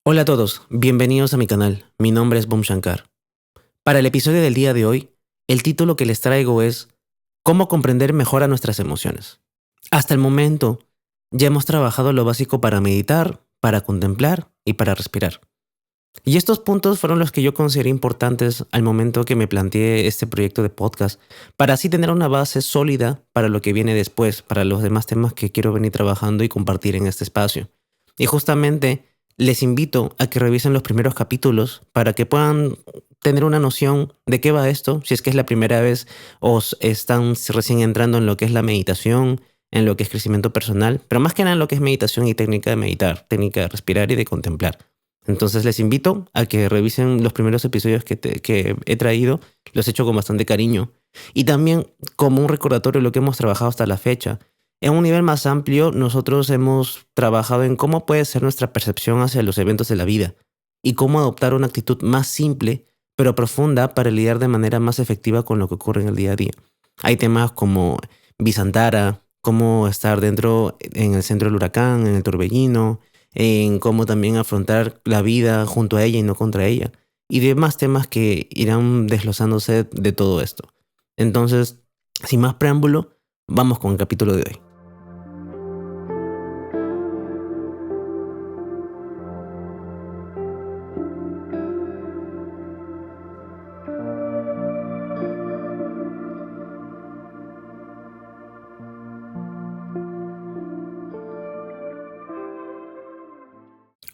Hola a todos, bienvenidos a mi canal. Mi nombre es Boom Shankar. Para el episodio del día de hoy, el título que les traigo es ¿Cómo comprender mejor a nuestras emociones? Hasta el momento, ya hemos trabajado lo básico para meditar, para contemplar y para respirar. Y estos puntos fueron los que yo consideré importantes al momento que me planteé este proyecto de podcast, para así tener una base sólida para lo que viene después, para los demás temas que quiero venir trabajando y compartir en este espacio. Y justamente les invito a que revisen los primeros capítulos para que puedan tener una noción de qué va esto, si es que es la primera vez o están recién entrando en lo que es la meditación, en lo que es crecimiento personal, pero más que nada en lo que es meditación y técnica de meditar, técnica de respirar y de contemplar. Entonces les invito a que revisen los primeros episodios que he traído, los he hecho con bastante cariño. Y también como un recordatorio de lo que hemos trabajado hasta la fecha. En un nivel más amplio, nosotros hemos trabajado en cómo puede ser nuestra percepción hacia los eventos de la vida y cómo adoptar una actitud más simple pero profunda para lidiar de manera más efectiva con lo que ocurre en el día a día. Hay temas como Visantara, cómo estar dentro, en el centro del huracán, en el torbellino, en cómo también afrontar la vida junto a ella y no contra ella, y demás temas que irán desglosándose de todo esto. Entonces, sin más preámbulo, vamos con el capítulo de hoy.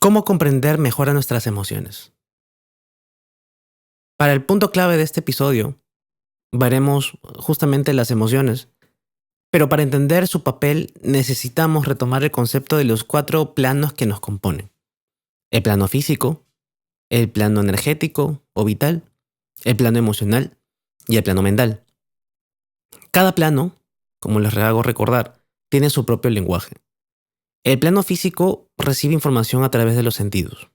¿Cómo comprender mejor a nuestras emociones? Para el punto clave de este episodio, veremos justamente las emociones, pero para entender su papel necesitamos retomar el concepto de los 4 planos que nos componen. El plano físico, el plano energético o vital, el plano emocional y el plano mental. Cada plano, como les hago recordar, tiene su propio lenguaje. El plano físico recibe información a través de los sentidos.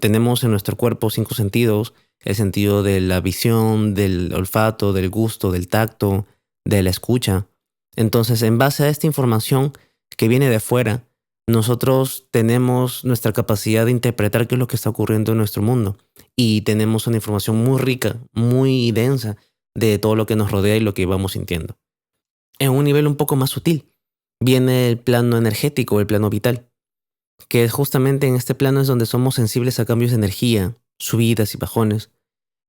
Tenemos en nuestro cuerpo 5 sentidos: el sentido de la visión, del olfato, del gusto, del tacto, de la escucha. Entonces, en base a esta información que viene de afuera, nosotros tenemos nuestra capacidad de interpretar qué es lo que está ocurriendo en nuestro mundo. Y tenemos una información muy rica, muy densa de todo lo que nos rodea y lo que vamos sintiendo. En un nivel un poco más sutil, viene el plano energético, el plano vital, que justamente en este plano es donde somos sensibles a cambios de energía, subidas y bajones.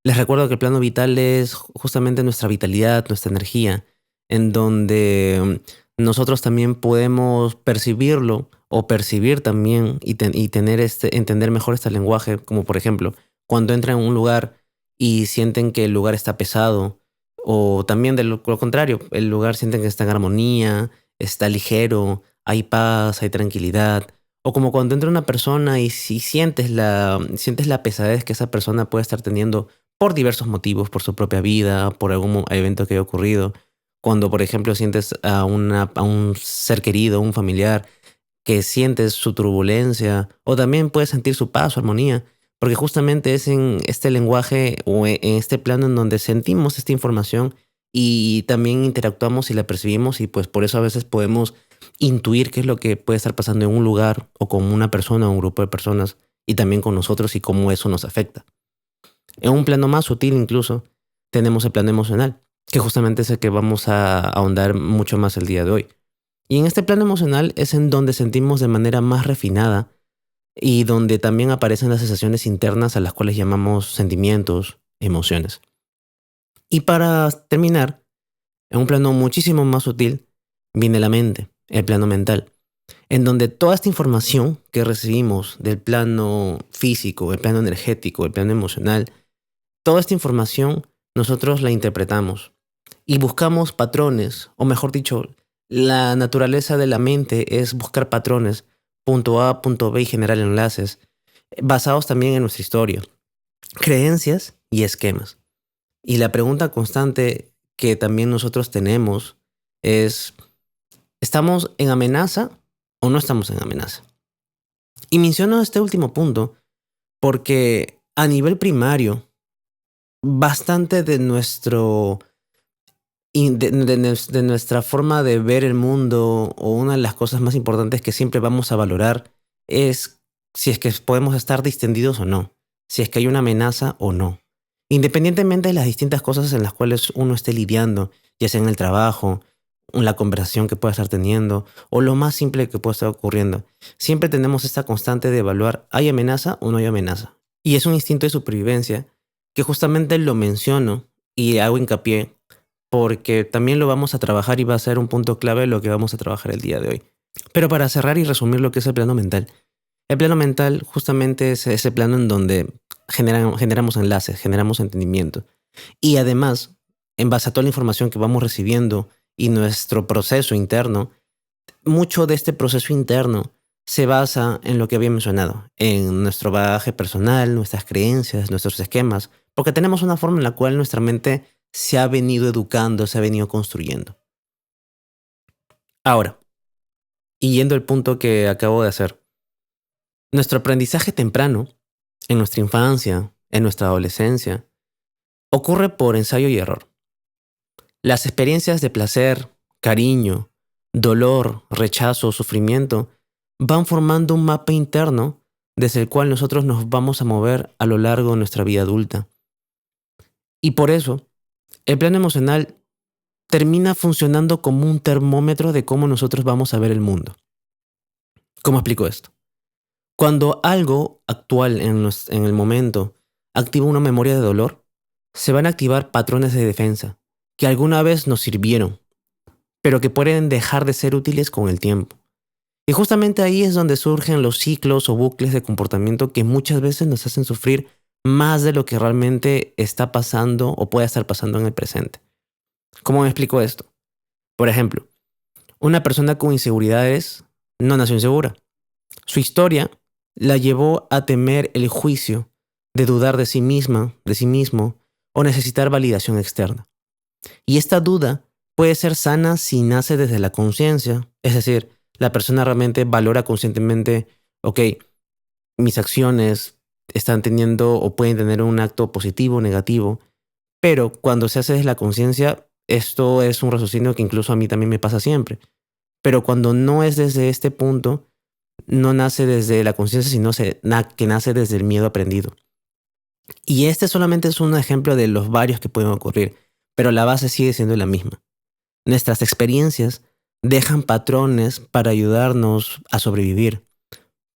Les recuerdo que el plano vital es justamente nuestra vitalidad, nuestra energía, en donde nosotros también podemos percibirlo o percibir también y tener entender mejor este lenguaje, como por ejemplo, cuando entran en un lugar y sienten que el lugar está pesado, o también de lo contrario, el lugar sienten que está en armonía, está ligero, hay paz, hay tranquilidad. O como cuando entra una persona y si sientes la pesadez que esa persona puede estar teniendo por diversos motivos, por su propia vida, por algún evento que haya ocurrido. Cuando, por ejemplo, sientes a un ser querido, un familiar, que sientes su turbulencia, o también puedes sentir su paz, su armonía, porque justamente es en este lenguaje o en este plano en donde sentimos esta información y también interactuamos y la percibimos, y pues por eso a veces podemos intuir qué es lo que puede estar pasando en un lugar o con una persona o un grupo de personas, y también con nosotros y cómo eso nos afecta. En un plano más sutil incluso, tenemos el plano emocional, que justamente es el que vamos a ahondar mucho más el día de hoy. Y en este plano emocional es en donde sentimos de manera más refinada y donde también aparecen las sensaciones internas a las cuales llamamos sentimientos, emociones. Y para terminar, en un plano muchísimo más sutil, viene la mente, el plano mental, en donde toda esta información que recibimos del plano físico, el plano energético, el plano emocional, toda esta información nosotros la interpretamos y buscamos patrones, o mejor dicho, la naturaleza de la mente es buscar patrones, punto A, punto B, y generar enlaces, basados también en nuestra historia, creencias y esquemas. Y la pregunta constante que también nosotros tenemos es, ¿estamos en amenaza o no estamos en amenaza? Y menciono este último punto porque a nivel primario, bastante de nuestro de nuestra forma de ver el mundo, o una de las cosas más importantes que siempre vamos a valorar, es si es que podemos estar distendidos o no, si es que hay una amenaza o no. Independientemente de las distintas cosas en las cuales uno esté lidiando, ya sea en el trabajo, en la conversación que pueda estar teniendo o lo más simple que pueda estar ocurriendo, siempre tenemos esta constante de evaluar, ¿hay amenaza o no hay amenaza? Y es un instinto de supervivencia que justamente lo menciono y hago hincapié porque también lo vamos a trabajar y va a ser un punto clave de lo que vamos a trabajar el día de hoy. Pero para cerrar y resumir lo que es el plano mental justamente es ese plano en donde generamos enlaces, generamos entendimiento. Y además, en base a toda la información que vamos recibiendo y nuestro proceso interno, mucho de este proceso interno se basa en lo que había mencionado, en nuestro bagaje personal, nuestras creencias, nuestros esquemas, porque tenemos una forma en la cual nuestra mente se ha venido educando, se ha venido construyendo. Ahora, y yendo al punto que acabo de hacer, nuestro aprendizaje temprano, en nuestra infancia, en nuestra adolescencia, ocurre por ensayo y error. Las experiencias de placer, cariño, dolor, rechazo, sufrimiento van formando un mapa interno desde el cual nosotros nos vamos a mover a lo largo de nuestra vida adulta. Y por eso, el plano emocional termina funcionando como un termómetro de cómo nosotros vamos a ver el mundo. ¿Cómo explico esto? Cuando algo actual en el momento activa una memoria de dolor, se van a activar patrones de defensa que alguna vez nos sirvieron, pero que pueden dejar de ser útiles con el tiempo. Y justamente ahí es donde surgen los ciclos o bucles de comportamiento que muchas veces nos hacen sufrir más de lo que realmente está pasando o puede estar pasando en el presente. ¿Cómo me explico esto? Por ejemplo, una persona con inseguridades no nació insegura. Su historia la llevó a temer el juicio, de dudar de sí misma, de sí mismo, o necesitar validación externa. Y esta duda puede ser sana si nace desde la conciencia, es decir, la persona realmente valora conscientemente, ok, mis acciones están teniendo o pueden tener un acto positivo o negativo, pero cuando se hace desde la conciencia, esto es un raciocinio que incluso a mí también me pasa siempre. Pero cuando no es desde este punto, no nace desde la conciencia, sino que nace desde el miedo aprendido. Y este solamente es un ejemplo de los varios que pueden ocurrir, pero la base sigue siendo la misma. Nuestras experiencias dejan patrones para ayudarnos a sobrevivir,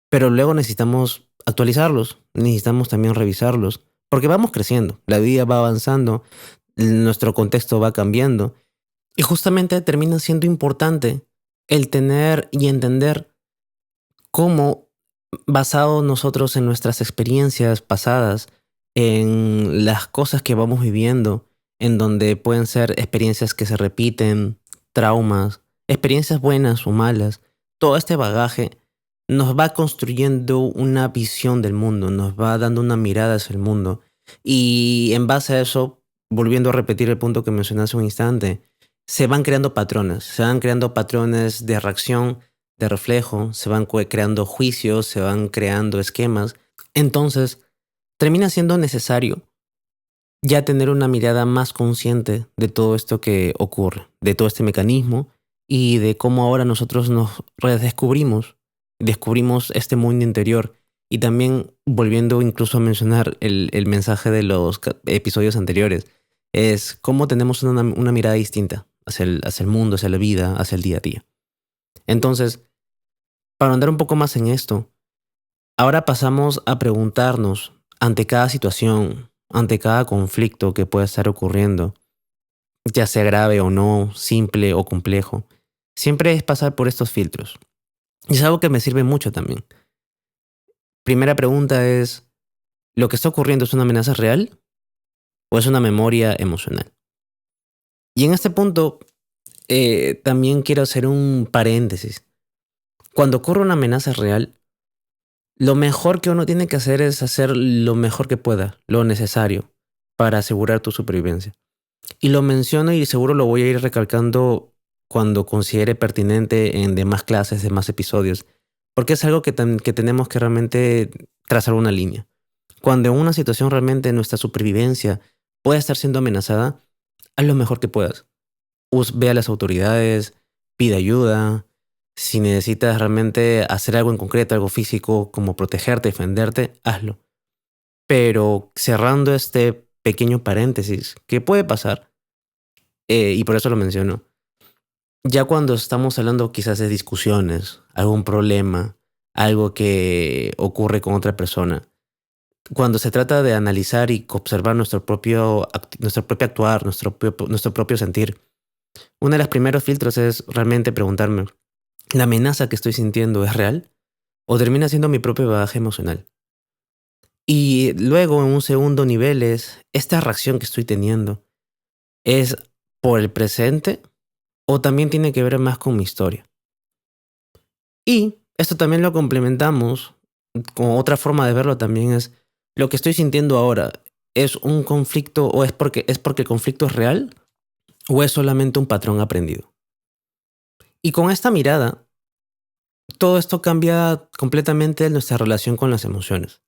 pero luego necesitamos actualizarlos, necesitamos también revisarlos, porque vamos creciendo, la vida va avanzando, nuestro contexto va cambiando, y justamente termina siendo importante el tener y entender cómo, basado nosotros en nuestras experiencias pasadas, en las cosas que vamos viviendo, en donde pueden ser experiencias que se repiten, traumas, experiencias buenas o malas, todo este bagaje nos va construyendo una visión del mundo, nos va dando una mirada hacia el mundo. Y en base a eso, volviendo a repetir el punto que mencioné hace un instante, se van creando patrones de reacción, de reflejo, se van creando juicios, se van creando esquemas. Entonces, termina siendo necesario ya tener una mirada más consciente de todo esto que ocurre, de todo este mecanismo y de cómo ahora nosotros nos redescubrimos, descubrimos este mundo interior. Y también, volviendo incluso a mencionar el mensaje de los episodios anteriores, es cómo tenemos una mirada distinta hacia el mundo, hacia la vida, hacia el día a día. Entonces, para andar un poco más en esto, ahora pasamos a preguntarnos ante cada situación, ante cada conflicto que pueda estar ocurriendo, ya sea grave o no, simple o complejo, siempre es pasar por estos filtros. Y es algo que me sirve mucho también. Primera pregunta es, ¿lo que está ocurriendo es una amenaza real o es una memoria emocional? Y en este punto, también quiero hacer un paréntesis. Cuando ocurre una amenaza real, lo mejor que uno tiene que hacer es hacer lo mejor que pueda, lo necesario, para asegurar tu supervivencia. Y lo menciono y seguro lo voy a ir recalcando cuando considere pertinente en demás clases, demás episodios, porque es algo que tenemos que realmente trazar una línea. Cuando en una situación realmente nuestra supervivencia puede estar siendo amenazada, haz lo mejor que puedas. Ve a las autoridades, pide ayuda, Si necesitas realmente hacer algo en concreto, algo físico, como protegerte, defenderte, hazlo. Pero cerrando este pequeño paréntesis, ¿qué puede pasar? Y por eso lo menciono. Ya cuando estamos hablando quizás de discusiones, algún problema, algo que ocurre con otra persona, cuando se trata de analizar y observar nuestro propio actuar, nuestro propio sentir, uno de los primeros filtros es realmente preguntarme, ¿la amenaza que estoy sintiendo es real o termina siendo mi propio bagaje emocional? Y luego en un segundo nivel es, ¿esta reacción que estoy teniendo es por el presente o también tiene que ver más con mi historia? Y esto también lo complementamos con otra forma de verlo también es, ¿lo que estoy sintiendo ahora es un conflicto o es porque el conflicto es real o es solamente un patrón aprendido? Y con esta mirada, todo esto cambia completamente nuestra relación con las emociones.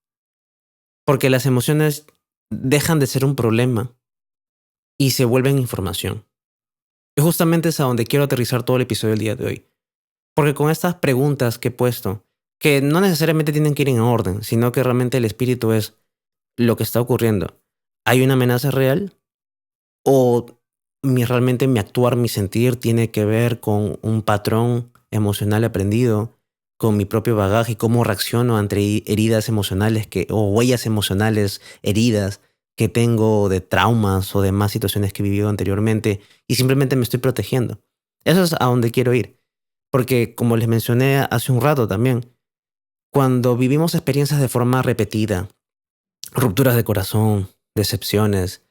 Porque las emociones dejan de ser un problema y se vuelven información. Y justamente es a donde quiero aterrizar todo el episodio del día de hoy. Porque con estas preguntas que he puesto, que no necesariamente tienen que ir en orden, sino que realmente el espíritu es lo que está ocurriendo. ¿Hay una amenaza real? ¿O realmente mi actuar, mi sentir tiene que ver con un patrón emocional aprendido, con mi propio bagaje y cómo reacciono ante heridas emocionales o huellas emocionales, heridas que tengo de traumas o de más situaciones que he vivido anteriormente y simplemente me estoy protegiendo? Eso es a donde quiero ir. Porque como les mencioné hace un rato también, cuando vivimos experiencias de forma repetida, rupturas de corazón, decepciones,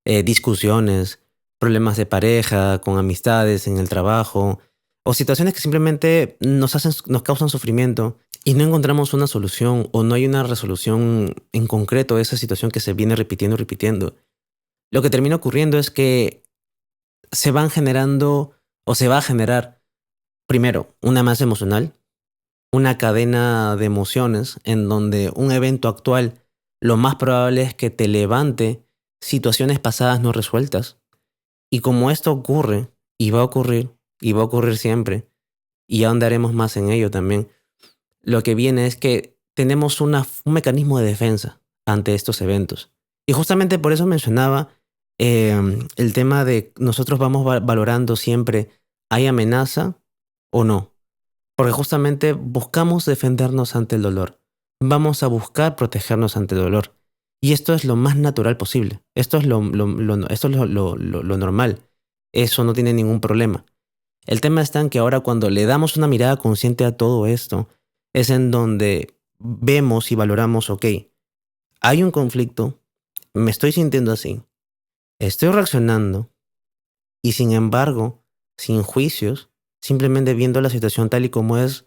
discusiones, problemas de pareja, con amistades, en el trabajo, o situaciones que simplemente nos causan sufrimiento y no encontramos una solución o no hay una resolución en concreto de esa situación que se viene repitiendo y repitiendo. Lo que termina ocurriendo es que se van generando o se va a generar, primero, una masa emocional, una cadena de emociones en donde un evento actual lo más probable es que te levante situaciones pasadas no resueltas. Y como esto ocurre, y va a ocurrir siempre, y ya andaremos más en ello también, lo que viene es que tenemos un mecanismo de defensa ante estos eventos. Y justamente por eso mencionaba el tema de nosotros vamos valorando siempre, ¿hay amenaza o no? Porque justamente buscamos defendernos ante el dolor. Vamos a buscar protegernos ante el dolor. Y esto es lo más natural posible. Esto es esto es lo normal. Eso no tiene ningún problema. El tema está en que ahora cuando le damos una mirada consciente a todo esto, es en donde vemos y valoramos, ok, hay un conflicto, me estoy sintiendo así, estoy reaccionando y sin embargo, sin juicios, simplemente viendo la situación tal y como es,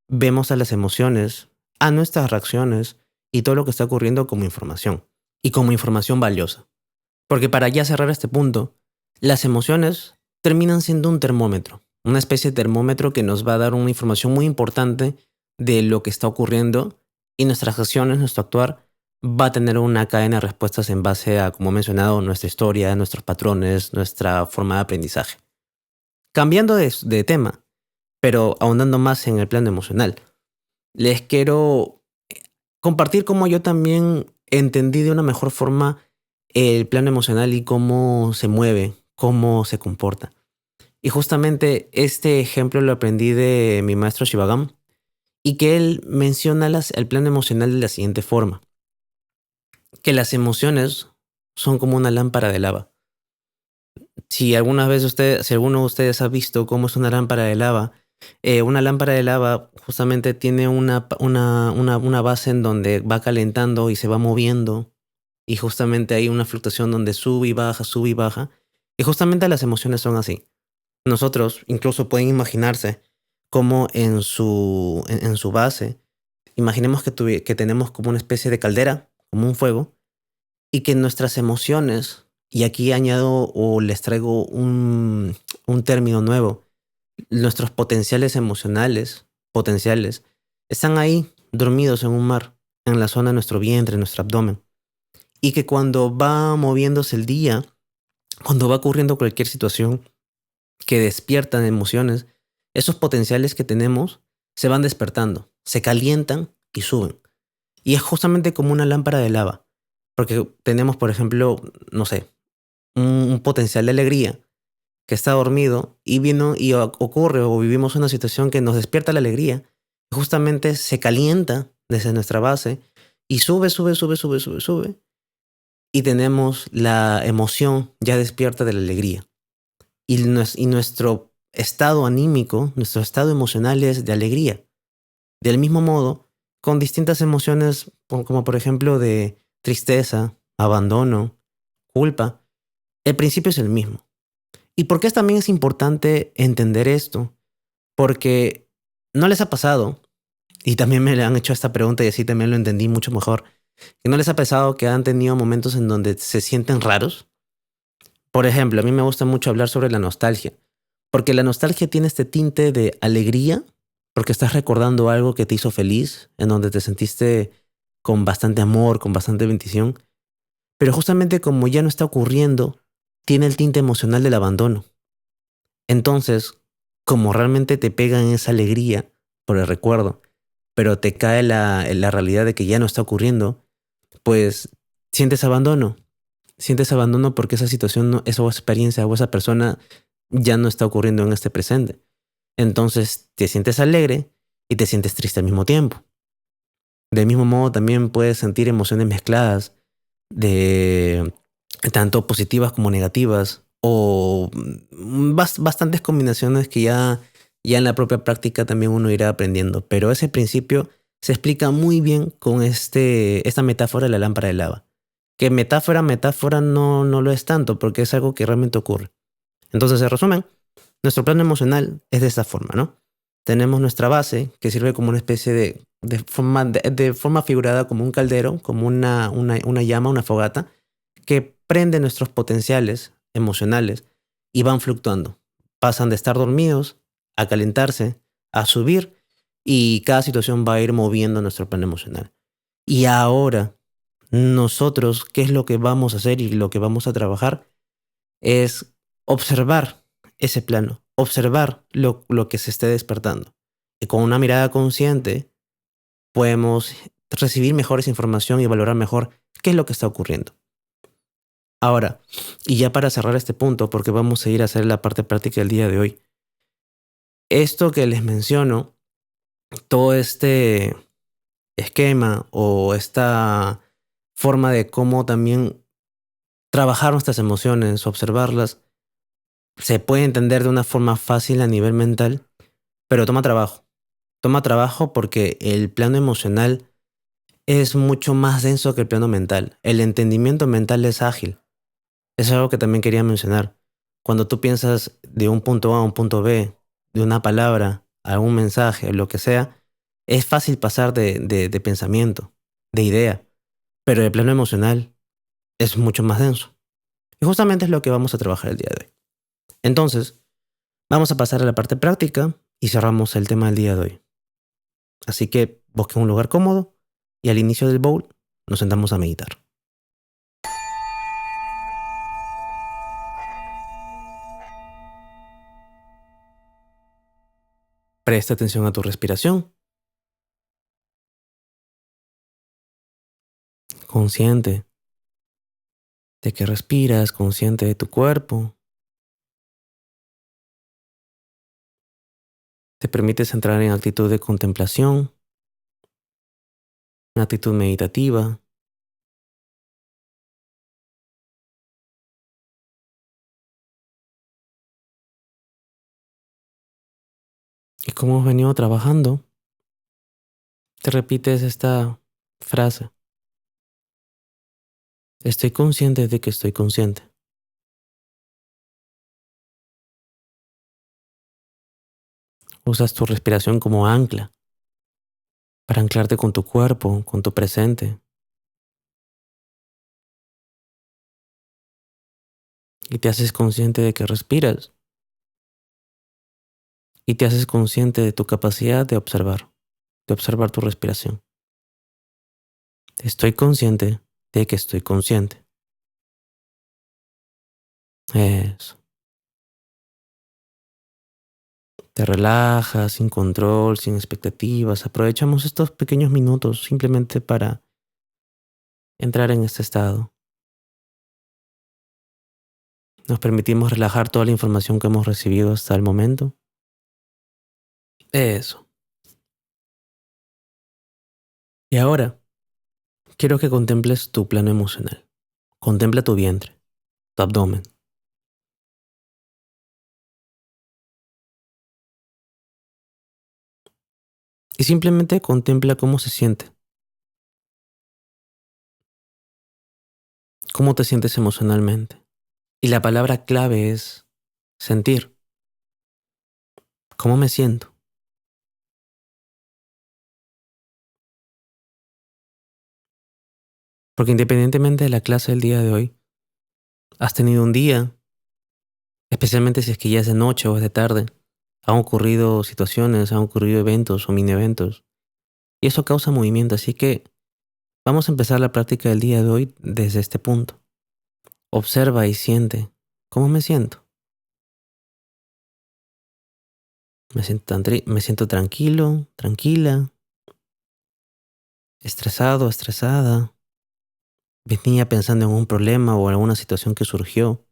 vemos a las emociones, a nuestras reacciones y todo lo que está ocurriendo como información. Y como información valiosa. Porque para ya cerrar este punto, las emociones terminan siendo un termómetro. Una especie de termómetro que nos va a dar una información muy importante de lo que está ocurriendo y nuestras acciones, nuestro actuar, va a tener una cadena de respuestas en base a, como he mencionado, nuestra historia, nuestros patrones, nuestra forma de aprendizaje. Cambiando de tema, pero ahondando más en el plano emocional, les quiero compartir cómo yo también entendí de una mejor forma el plano emocional y cómo se mueve, cómo se comporta. Y justamente este ejemplo lo aprendí de mi maestro Shivagam y que él menciona el plano emocional de la siguiente forma, que las emociones son como una lámpara de lava. Si alguna vez si alguno de ustedes ha visto cómo es una lámpara de lava justamente tiene una base en donde va calentando y se va moviendo. Y justamente hay una fluctuación donde sube y baja, sube y baja. Y justamente las emociones son así. Nosotros incluso pueden imaginarse como en su base, imaginemos que tenemos como una especie de caldera, como un fuego, y que nuestras emociones, y aquí añado o les traigo un término nuevo, nuestros potenciales emocionales, potenciales, están ahí dormidos en un mar, en la zona de nuestro vientre, en nuestro abdomen. Y que cuando va moviéndose el día, cuando va ocurriendo cualquier situación que despierta emociones, esos potenciales que tenemos se van despertando, se calientan y suben. Y es justamente como una lámpara de lava, porque tenemos, por ejemplo, no sé, un potencial de alegría que está dormido y vino y ocurre o vivimos una situación que nos despierta la alegría, justamente se calienta desde nuestra base y sube, sube, sube, sube, sube, sube, y tenemos la emoción ya despierta de la alegría. Y nuestro estado anímico, nuestro estado emocional es de alegría. Del mismo modo, con distintas emociones, como por ejemplo de tristeza, abandono, culpa, el principio es el mismo. ¿Y por qué también es importante entender esto? Porque no les ha pasado, y también me le han hecho esta pregunta y así también lo entendí mucho mejor, que no les ha pasado que han tenido momentos en donde se sienten raros. Por ejemplo, a mí me gusta mucho hablar sobre la nostalgia, porque la nostalgia tiene este tinte de alegría, porque estás recordando algo que te hizo feliz, en donde te sentiste con bastante amor, con bastante bendición, pero justamente como ya no está ocurriendo, tiene el tinte emocional del abandono. Entonces, como realmente te pega en esa alegría por el recuerdo, pero te cae la realidad de que ya no está ocurriendo, pues sientes abandono. Sientes abandono porque esa situación, esa experiencia o esa persona ya no está ocurriendo en este presente. Entonces te sientes alegre y te sientes triste al mismo tiempo. Del mismo modo también puedes sentir emociones mezcladas de tanto positivas como negativas o bastantes combinaciones que ya en la propia práctica también uno irá aprendiendo. Pero ese principio se explica muy bien con esta metáfora de la lámpara de lava. Que metáfora no lo es tanto porque es algo que realmente ocurre. Entonces, en resumen, nuestro plano emocional es de esta forma, ¿no? Tenemos nuestra base que sirve como una especie de forma figurada como un caldero, como una llama, una fogata, que prende nuestros potenciales emocionales y van fluctuando. Pasan de estar dormidos a calentarse, a subir y cada situación va a ir moviendo nuestro plano emocional. Y ahora, nosotros, ¿qué es lo que vamos a hacer y lo que vamos a trabajar? Es observar ese plano, observar lo que se esté despertando. Y con una mirada consciente podemos recibir mejores información y valorar mejor qué es lo que está ocurriendo. Ahora, y ya para cerrar este punto, porque vamos a ir a hacer la parte práctica del día de hoy, esto que les menciono, todo este esquema o esta forma de cómo también trabajar nuestras emociones, observarlas, se puede entender de una forma fácil a nivel mental, pero toma trabajo. Toma trabajo porque el plano emocional es mucho más denso que el plano mental. El entendimiento mental es ágil. Es algo que también quería mencionar. Cuando tú piensas de un punto A a un punto B, de una palabra a un mensaje, lo que sea, es fácil pasar de pensamiento, de idea, pero el plano emocional es mucho más denso. Y justamente es lo que vamos a trabajar el día de hoy. Entonces, vamos a pasar a la parte práctica y cerramos el tema del día de hoy. Así que busquen un lugar cómodo y al inicio del bowl nos sentamos a meditar. Presta atención a tu respiración, consciente de que respiras, consciente de tu cuerpo. Te permites entrar en actitud de contemplación, en actitud meditativa. Y como hemos venido trabajando, te repites esta frase. Estoy consciente de que estoy consciente. Usas tu respiración como ancla para anclarte con tu cuerpo, con tu presente. Y te haces consciente de que respiras. Y te haces consciente de tu capacidad de observar tu respiración. Estoy consciente de que estoy consciente. Eso. Te relajas, sin control, sin expectativas. Aprovechamos estos pequeños minutos simplemente para entrar en este estado. Nos permitimos relajar toda la información que hemos recibido hasta el momento. Eso. Y ahora, quiero que contemples tu plano emocional. Contempla tu vientre, tu abdomen. Y simplemente contempla cómo se siente. Cómo te sientes emocionalmente. Y la palabra clave es sentir. ¿Cómo me siento? Porque independientemente de la clase del día de hoy, has tenido un día, especialmente si es que ya es de noche o es de tarde, han ocurrido situaciones, han ocurrido eventos o mini eventos. Y eso causa movimiento, así que vamos a empezar la práctica del día de hoy desde este punto. Observa y siente. ¿Cómo me siento? Me siento tranquilo, tranquila, estresado, estresada. Venía pensando en un problema o alguna situación que surgió,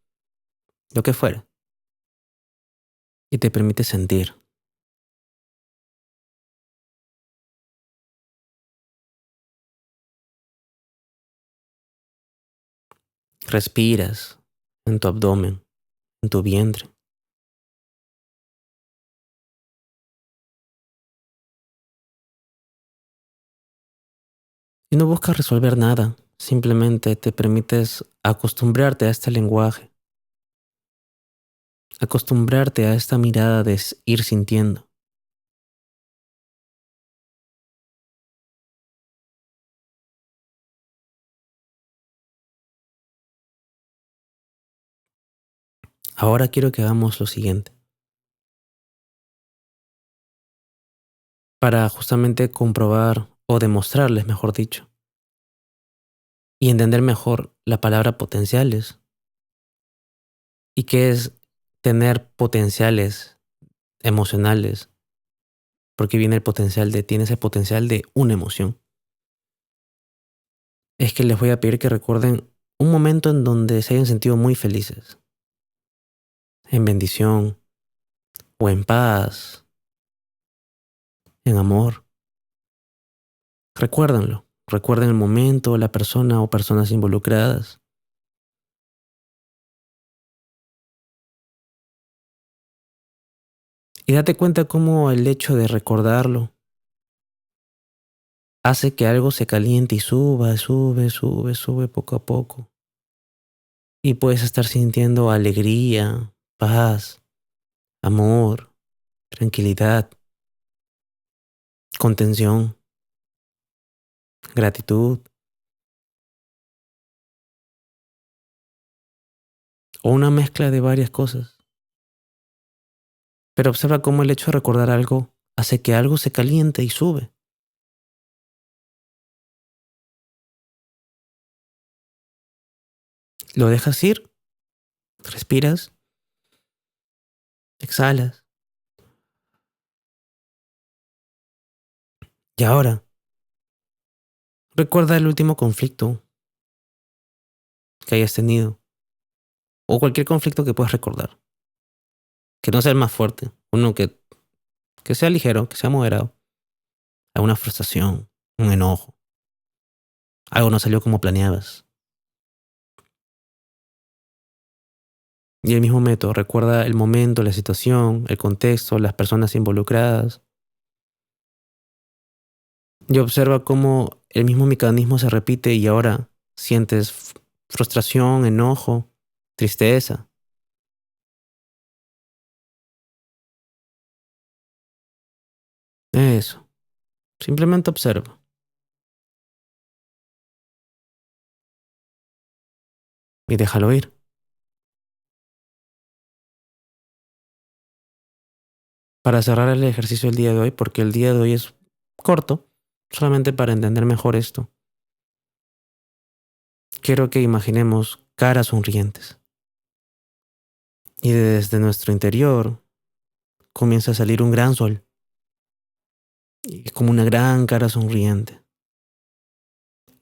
lo que fuera. Y te permite sentir. Respiras en tu abdomen, en tu vientre. Y no buscas resolver nada, simplemente te permites acostumbrarte a este lenguaje, acostumbrarte a esta mirada de ir sintiendo. Ahora quiero que hagamos lo siguiente, para justamente comprobar o demostrarles, mejor dicho, y entender mejor la palabra potenciales y qué es tener potenciales emocionales, porque viene el potencial de, tienes el potencial de una emoción. Es que les voy a pedir que recuerden un momento en donde se hayan sentido muy felices, en bendición o en paz, en amor. Recuérdenlo, recuerden el momento, la persona o personas involucradas. Y date cuenta cómo el hecho de recordarlo hace que algo se caliente y suba, sube, sube, sube poco a poco. Y puedes estar sintiendo alegría, paz, amor, tranquilidad, contención, gratitud o una mezcla de varias cosas. Pero observa cómo el hecho de recordar algo hace que algo se caliente y sube. Lo dejas ir, respiras, exhalas. Y ahora, recuerda el último conflicto que hayas tenido o cualquier conflicto que puedas recordar. Que no sea el más fuerte, uno que sea ligero, que sea moderado. Alguna frustración, un enojo, algo no salió como planeabas. Y el mismo método, recuerda el momento, la situación, el contexto, las personas involucradas. Y observa cómo el mismo mecanismo se repite y ahora sientes frustración, enojo, tristeza. Eso. Simplemente observa y déjalo ir. Para cerrar el ejercicio del día de hoy, porque el día de hoy es corto, solamente para entender mejor esto, quiero que imaginemos caras sonrientes. Y desde nuestro interior, comienza a salir un gran sol. Y es como una gran cara sonriente.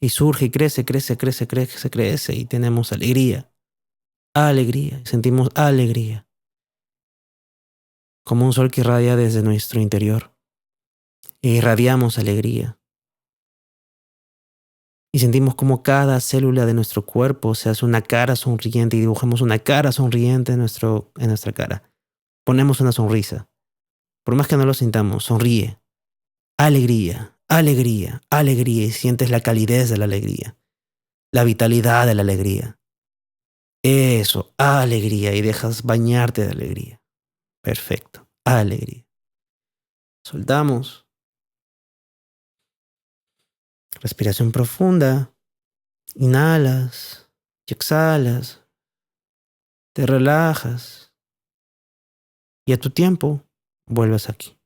Y surge y crece, crece, crece, crece, crece. Y tenemos alegría. Alegría. Sentimos alegría. Como un sol que irradia desde nuestro interior. E irradiamos alegría. Y sentimos como cada célula de nuestro cuerpo se hace una cara sonriente y dibujamos una cara sonriente en nuestra cara. Ponemos una sonrisa. Por más que no lo sintamos, sonríe. Alegría, alegría, alegría. Y sientes la calidez de la alegría. La vitalidad de la alegría. Eso, alegría. Y dejas bañarte de alegría. Perfecto, alegría. Soltamos. Respiración profunda. Inhalas y exhalas. Te relajas. Y a tu tiempo, vuelves aquí.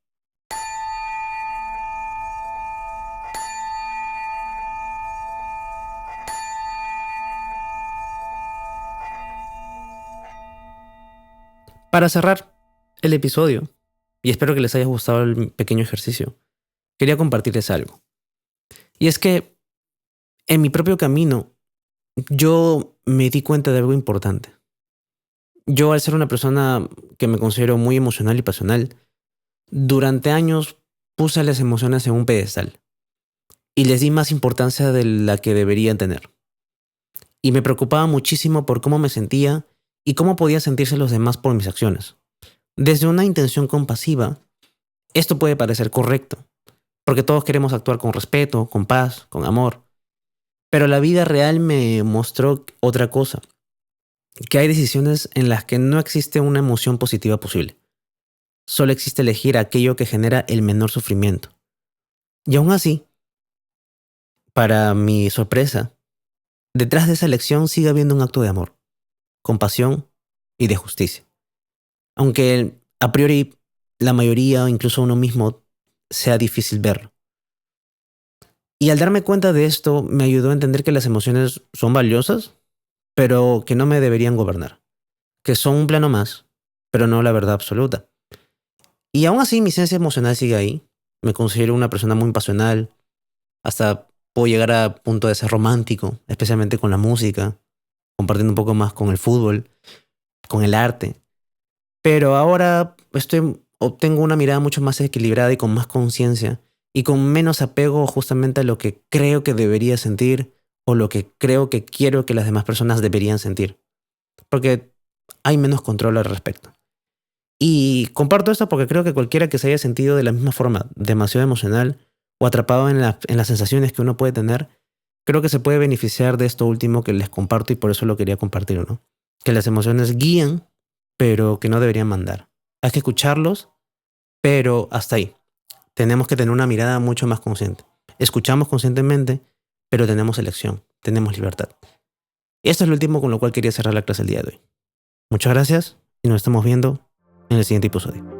Para cerrar el episodio, y espero que les haya gustado el pequeño ejercicio, quería compartirles algo. Y es que en mi propio camino, yo me di cuenta de algo importante. Yo, al ser una persona que me considero muy emocional y pasional, durante años puse las emociones en un pedestal y les di más importancia de la que deberían tener. Y me preocupaba muchísimo por cómo me sentía y cómo podían sentirse los demás por mis acciones. Desde una intención compasiva, esto puede parecer correcto, porque todos queremos actuar con respeto, con paz, con amor. Pero la vida real me mostró otra cosa, que hay decisiones en las que no existe una emoción positiva posible. Solo existe elegir aquello que genera el menor sufrimiento. Y aún así, para mi sorpresa, detrás de esa elección sigue habiendo un acto de amor, compasión y de justicia. Aunque a priori la mayoría o incluso uno mismo sea difícil verlo. Y al darme cuenta de esto me ayudó a entender que las emociones son valiosas, pero que no me deberían gobernar. Que son un plano más, pero no la verdad absoluta. Y aún así mi esencia emocional sigue ahí. Me considero una persona muy pasional. Hasta puedo llegar a punto de ser romántico, especialmente con la música, compartiendo un poco más con el fútbol, con el arte. Pero ahora obtengo una mirada mucho más equilibrada y con más conciencia y con menos apego justamente a lo que creo que debería sentir o lo que creo que quiero que las demás personas deberían sentir. Porque hay menos control al respecto. Y comparto esto porque creo que cualquiera que se haya sentido de la misma forma, demasiado emocional o atrapado en las sensaciones que uno puede tener, creo que se puede beneficiar de esto último que les comparto y por eso lo quería compartir, ¿no? Que las emociones guían, pero que no deberían mandar. Hay que escucharlos, pero hasta ahí. Tenemos que tener una mirada mucho más consciente. Escuchamos conscientemente, pero tenemos elección, tenemos libertad. Y esto es lo último con lo cual quería cerrar la clase el día de hoy. Muchas gracias y nos estamos viendo en el siguiente episodio.